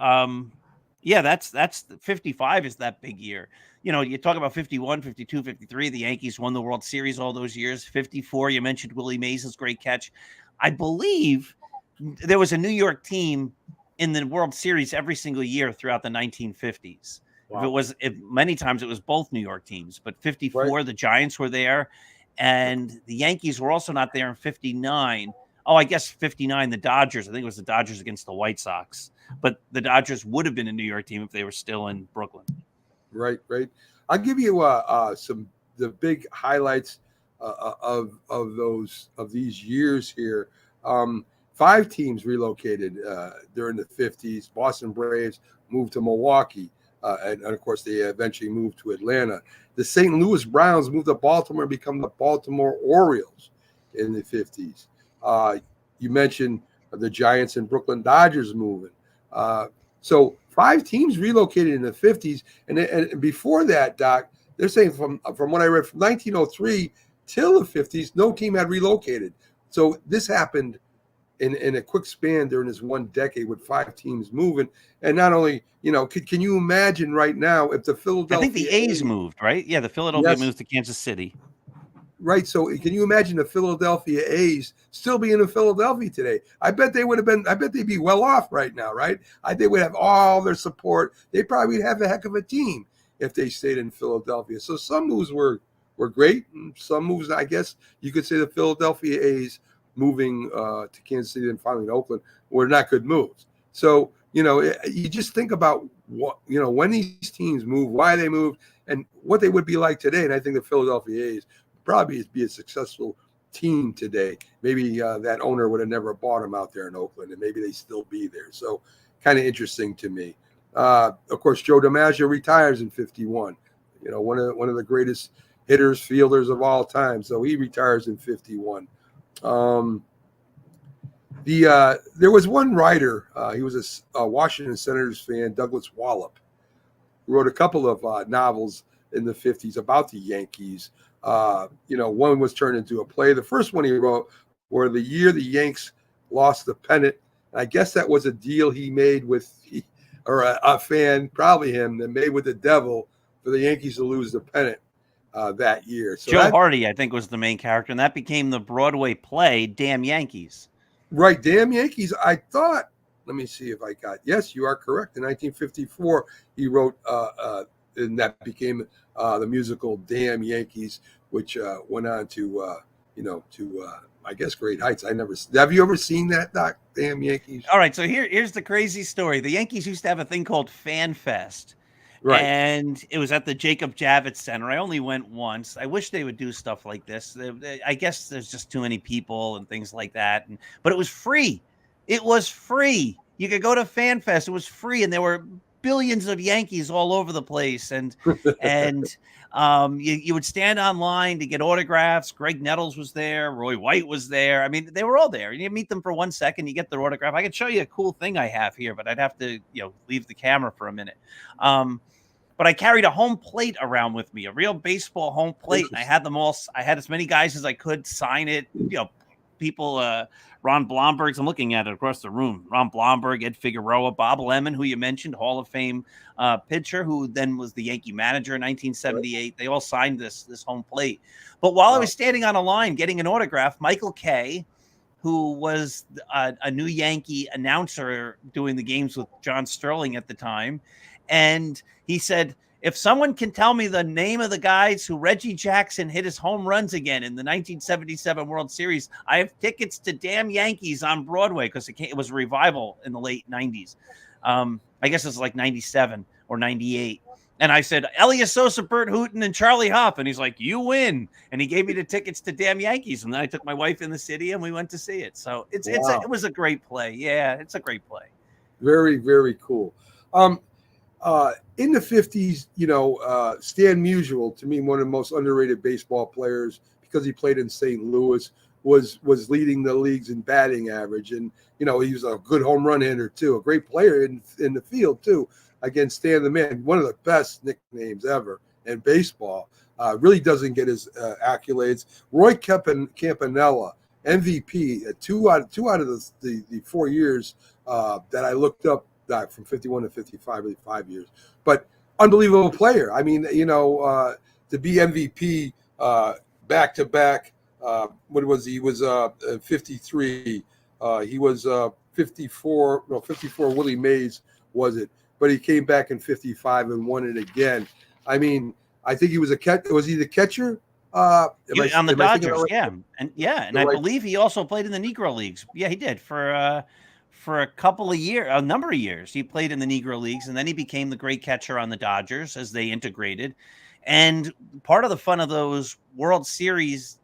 that's 55 is that big year. You talk about 51, 52, 53. The Yankees won the World Series all those years. 54, you mentioned Willie Mays' great catch. I believe there was a New York team in the World Series every single year throughout the 1950s. Wow. Many times it was both New York teams, but 54, right. The Giants were there, and the Yankees were also not there in 59. Oh, I guess 59, the Dodgers. I think it was the Dodgers against the White Sox, but the Dodgers would have been a New York team if they were still in Brooklyn. Right. I'll give you the big highlights of these years here. 5 teams relocated during the 50s. Boston Braves moved to Milwaukee. And of course, they eventually moved to Atlanta. The St. Louis Browns moved to Baltimore and become the Baltimore Orioles. in the 50s. You mentioned the Giants and Brooklyn Dodgers moving. So 5 teams relocated in the 50s. And before that, Doc, they're saying from what I read, from 1903 till the 50s, no team had relocated. So this happened in a quick span during this one decade with 5 teams moving. And not only, can you imagine right now if the Philadelphia... I think the A's moved, right? Yeah, the Philadelphia moved to Kansas City. Right. So can you imagine the Philadelphia A's still being in Philadelphia today? I bet they'd be well off right now, right? They would have all their support. They probably would have a heck of a team if they stayed in Philadelphia. So some moves were great. And some moves, I guess you could say the Philadelphia A's moving to Kansas City and finally to Oakland were not good moves. So, you just think about what, when these teams move, why they moved, and what they would be like today. And I think the Philadelphia A's probably be a successful team today. Maybe that owner would have never bought them out there in Oakland, and maybe they still be there. So kind of interesting to me. Of course, Joe DiMaggio retires in 51. One of the greatest hitters, fielders of all time. So he retires in 51. There was one writer. He was a Washington Senators fan, Douglas Wallop, who wrote a couple of novels in the 50s about the Yankees. One was turned into a play. The first one he wrote were the year the Yanks lost the pennant. I guess that was a deal he made with, or a fan, probably him, that made with the devil for the Yankees to lose the pennant that year. So Joe Hardy, I think, was the main character, and that became the Broadway play, Damn Yankees. Right, Damn Yankees. I thought, let me see if I got, yes, you are correct. In 1954, he wrote, and that became the musical Damn Yankees, which went on to, I guess, great heights. Have you ever seen that, Doc? Damn Yankees. All right, so here's the crazy story. The Yankees used to have a thing called Fan Fest. Right. And it was at the Jacob Javits Center. I only went once. I wish they would do stuff like this. I guess there's just too many people and things like that. But it was free. It was free. You could go to Fan Fest. It was free, and there were billions of Yankees all over the place. And you would stand online to get autographs. Greg Nettles was there. Roy White was there. I mean, they were all there. You meet them for 1 second, you get their autograph. I could show you a cool thing I have here, but I'd have to, leave the camera for a minute. But I carried a home plate around with me, a real baseball home plate. And I had them all. I had as many guys as I could sign it. People, Ron Blomberg, I'm looking at it across the room. Ron Blomberg, Ed Figueroa, Bob Lemon, who you mentioned, Hall of Fame pitcher, who then was the Yankee manager in 1978. They all signed this home plate. But while I was standing on a line getting an autograph, Michael Kay, who was a new Yankee announcer doing the games with John Sterling at the time, and he said, if someone can tell me the name of the guys who Reggie Jackson hit his home runs again in the 1977 World Series, I have tickets to Damn Yankees on Broadway, because it was a revival in the late 90s. I guess it's like 97 or 98. And I said, Elias Sosa, Bert Hooton, and Charlie Hough. And he's like, you win. And he gave me the tickets to Damn Yankees. And then I took my wife in the city and we went to see it. So it was a great play. Yeah, it's a great play. Very, very cool. In the 50s, Stan Musial, to me, one of the most underrated baseball players, because he played in St. Louis, was leading the leagues in batting average. And, he was a good home run hitter, too, a great player in the field, too, against Stan the Man, one of the best nicknames ever in baseball. Really doesn't get his accolades. Roy Campanella, MVP, two out of the 4 years that I looked up, from 51 to 55, really 5 years. But unbelievable player. I mean, to be MVP back to back. What was he? He was 53. He was 54. No, 54. Willie Mays was it? But he came back in 55 and won it again. I mean, I think he was Was he the catcher? On the Dodgers, yeah, and I believe he also played in the Negro Leagues. Yeah, he did for a couple of years, a number of years. He played in the Negro Leagues, and then he became the great catcher on the Dodgers as they integrated. And part of the fun of those World Series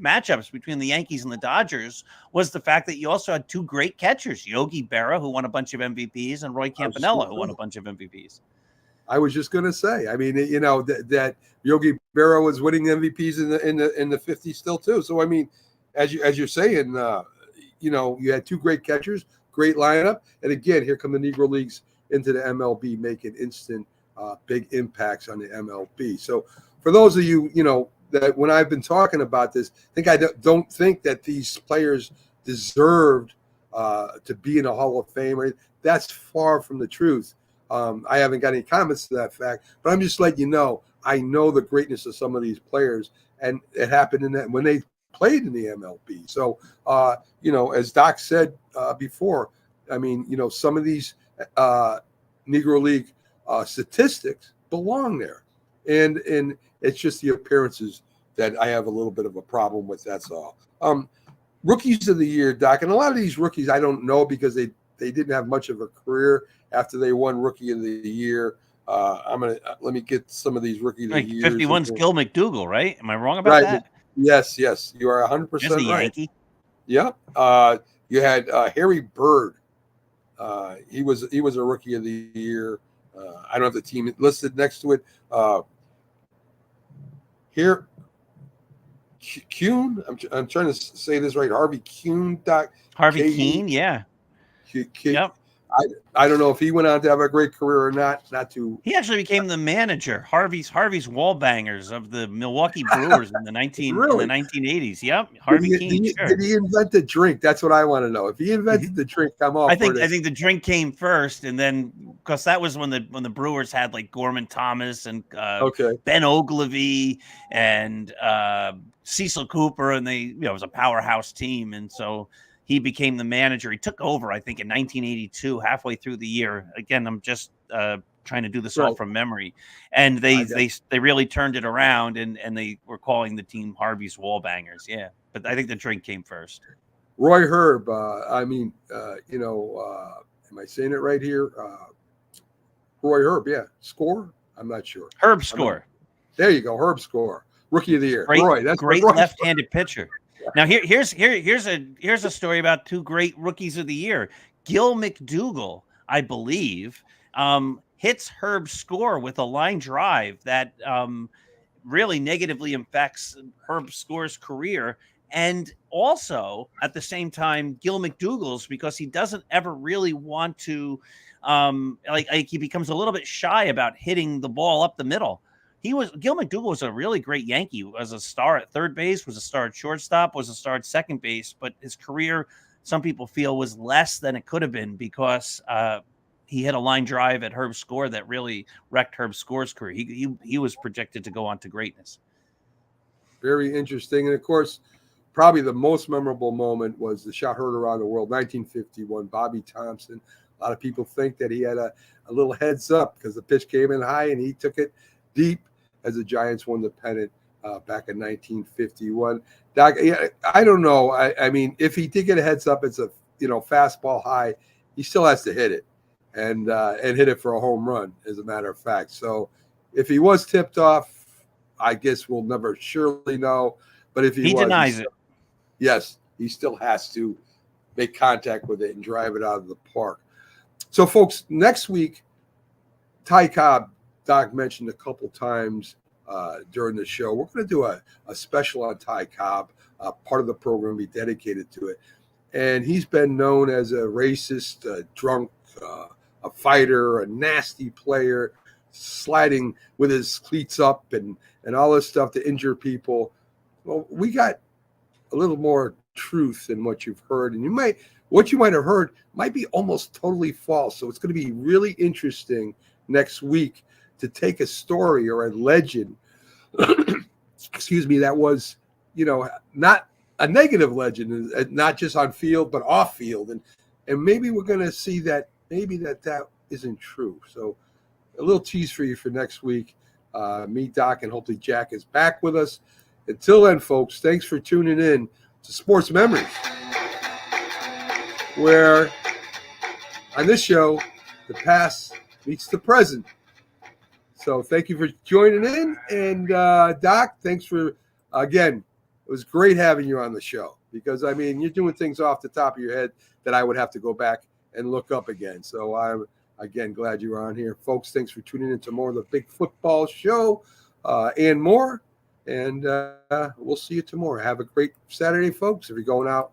matchups between the Yankees and the Dodgers was the fact that you also had 2 great catchers, Yogi Berra, who won a bunch of MVPs, and Roy Campanella, who won a bunch of MVPs. I was just going to say, I mean, that Yogi Berra was winning MVPs in the 50s still too. So I mean, as you're saying, you had two great catchers, great lineup, and again, here come the Negro Leagues into the MLB, making instant big impacts on the MLB. So for those of you, that when I've been talking about this, I don't think that these players deserved to be in a Hall of Fame. That's far from the truth. I haven't got any comments to that fact, but I'm just letting you know, I know the greatness of some of these players, and it happened in that when they played in the MLB. So, as Doc said before, I mean, some of these Negro League statistics belong there, and it's just the appearances that I have a little bit of a problem with. That's all. Rookies of the year, Doc, and a lot of these rookies I don't know because they didn't have much of a career after they won Rookie of the Year. Let me get some of these Rookie of the Year. 51's Gil McDougall, right? Am I wrong about that? Yes, you are 100% right. Yankee. Yep. You had Harry Bird. He was a Rookie of the Year. I don't have the team listed next to it. Here, Kuhn. I'm trying to say this right. Harvey Kuhn. Harvey Kuhn. Yeah. Yep. I don't know if he went on to have a great career or not. Not to. He actually became the manager, Harvey's Wallbangers of the Milwaukee Brewers in the 1980s. Yep, Harvey Kuhn. Did he invent the drink? That's what I want to know. If he invented the drink, I'm all. I think the drink came first, and then because that was when the Brewers had like Gorman Thomas and Ben Ogilvy and Cecil Cooper, and it was a powerhouse team, and so. He became the manager. He took over, I think, in 1982, halfway through the year. Again, I'm just trying to do this all from memory. And they really turned it around, and they were calling the team Harvey's Wallbangers. Yeah, but I think the drink came first. Roy Herb. Am I saying it right here? Roy Herb. Yeah, Score. I'm not sure. Herb Score. There you go. Herb Score. Rookie of the Year. Roy. That's great left-handed pitcher. Now here's a story about two great rookies of the year. Gil McDougall, I believe, hits Herb Score with a line drive that really negatively affects Herb Score's career, and also at the same time Gil McDougall's, because he doesn't ever really want to he becomes a little bit shy about hitting the ball up the middle. Gil McDougall was a really great Yankee. Was a star at third base, was a star at shortstop, was a star at second base. But his career, some people feel, was less than it could have been because he hit a line drive at Herb Score that really wrecked Herb Score's career. He was projected to go on to greatness. Very interesting. And, of course, probably the most memorable moment was the shot heard around the world, 1951, Bobby Thompson. A lot of people think that he had a little heads up because the pitch came in high and he took it deep as the Giants won the pennant back in 1951. Doc, I don't know. I mean, if he did get a heads up, it's a fastball high. He still has to hit it and hit it for a home run, as a matter of fact. So if he was tipped off, I guess we'll never surely know. But if he denies it, yes, he still has to make contact with it and drive it out of the park. So, folks, next week, Ty Cobb. Doc mentioned a couple times during the show. We're going to do a special on Ty Cobb. Part of the program will be dedicated to it. And he's been known as a racist, a drunk, a fighter, a nasty player, sliding with his cleats up and all this stuff to injure people. Well, we got a little more truth than what you've heard. And what you might have heard might be almost totally false. So it's going to be really interesting next week to take a story or a legend, that was, not a negative legend, not just on field, but off field. And maybe we're going to see that that isn't true. So a little tease for you for next week. Me, Doc, and hopefully Jack is back with us. Until then, folks, thanks for tuning in to Sports Memories, where on this show, the past meets the present. So thank you for joining in. And Doc, thanks for, again, it was great having you on the show because, I mean, you're doing things off the top of your head that I would have to go back and look up again. So I'm, again, glad you were on here. Folks, thanks for tuning in to more of the Big Football Show and more. And we'll see you tomorrow. Have a great Saturday, folks. If you're going out